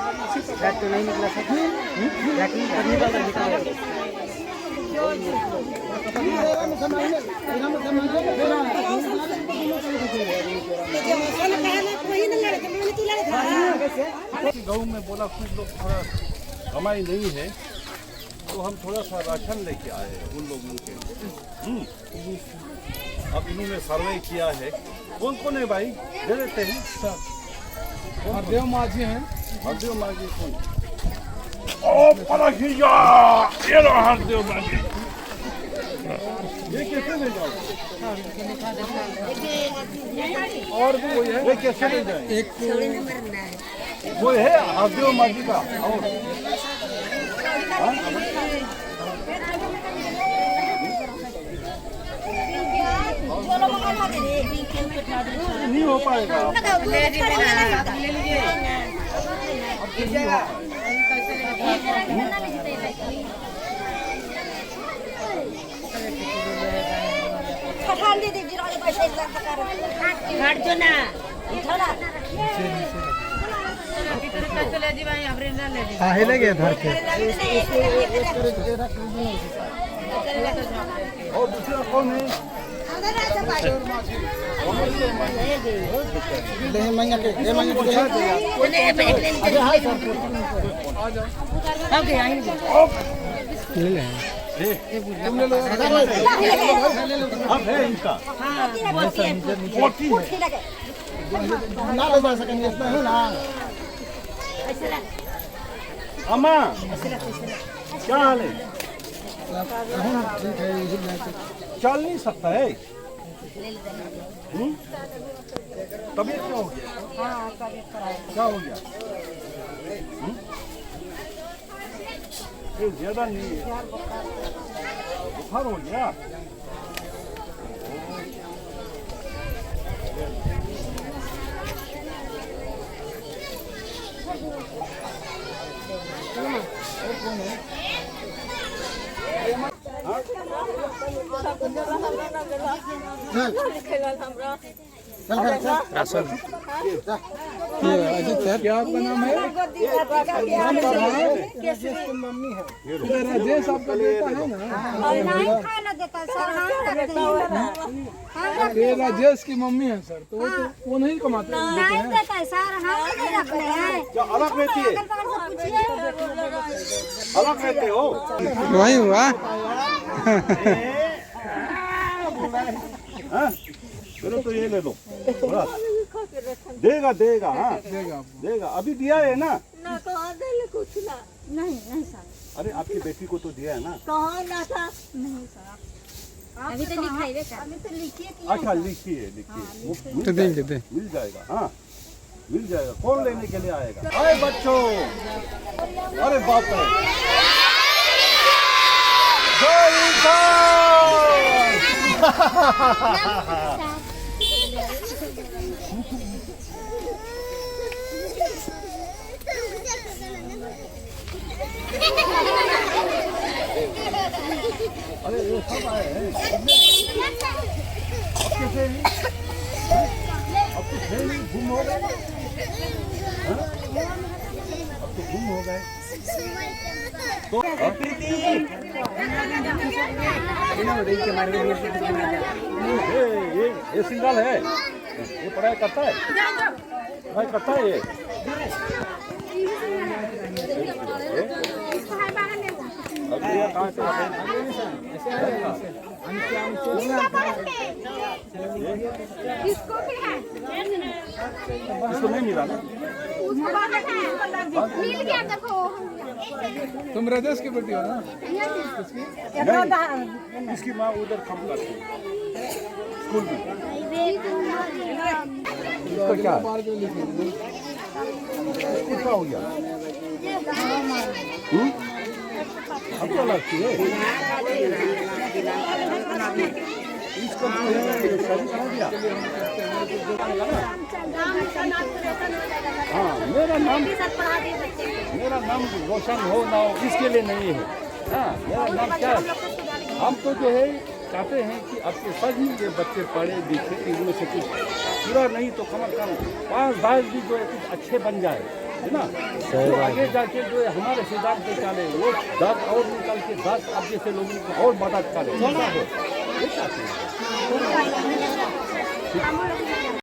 Bag तो नहीं निकला सर। बैग नहीं निकला। गाँव में बोला कुछ लोग थोड़ा कमाई नहीं है तो हम थोड़ा सा राशन लेके आए हैं उन लोगों के लिए। अब इन्होंने सर्वे किया है। कौन कौन है भाई, दे देते हैं सर। हरदेव माझी हैं। हरदेव माझी कौन? ओ पराखिया, ये लो हरदेव माझी। ये कैसे ले जाओ? और भी वही है। ये कैसे ले जाए? एक वो है हरदेव माझी का। नहीं हो पाएगा। लगे धर के। और दूसरा कौन है? अब है इनका अम्मा क्या हाल है? चल नहीं सकता है। तबीयत क्या हो गया? क्या हो गया? ये ज्यादा नहीं है, बुखार हो गया। राशन अजीत सर, क्या आपका नाम है? राजेश आपका बेटा है ना? ये राजेश की मम्मी है सर, तो वो नहीं कमाते हैं। अलग रहती है, अलग रहते हो। वही हुआ। चलो तो ये ले लो, देगा देगा। हाँ देगा, अभी दिया है ना? कुछ ना, नहीं सर। अरे आपकी बेटी को तो दिया है ना? कहाँ ना था? नहीं सर, अभी तो लिखाई है। अभी तो लिखिए। अच्छा लिखिए तो देंगे, दे मिल जाएगा। हाँ मिल जाएगा। कौन लेने के लिए आएगा? अरे बच्चों, अरे बाप रे, अरे ये सब आए हैं। अब कैसे हैं? अब तो थे नहीं, गुम हो गए। अब तो गुम हो गए। तो ये सिंगल है, ये पढ़ाई करता है, पढ़ाई करता है ये। कहाँ से इसको नहीं मिला ना? तुम राजेश की बेटी हो ना? नहीं, इसकी माँ उधर काम करती है स्कूल में। इसका क्या? इसका हो गया। अब क्या लगती है? इसको हाँ, मेरा नाम रोशन हो ना हो इसके लिए नहीं है। हाँ मेरा नाम क्या है? हम तो जो है चाहते हैं कि आपके सच में ये बच्चे पढ़े लिखे, इनमें से कुछ पूरा नहीं तो कम से कम 5-10 भी जो है कुछ अच्छे बन जाए। है ना। तो आगे जाके जो हमारे सिद्धांत पे चले वो 10 और निकल के 10 अब जैसे लोगों को और मदद करे, ऐसा हो, ये चाहते हैं।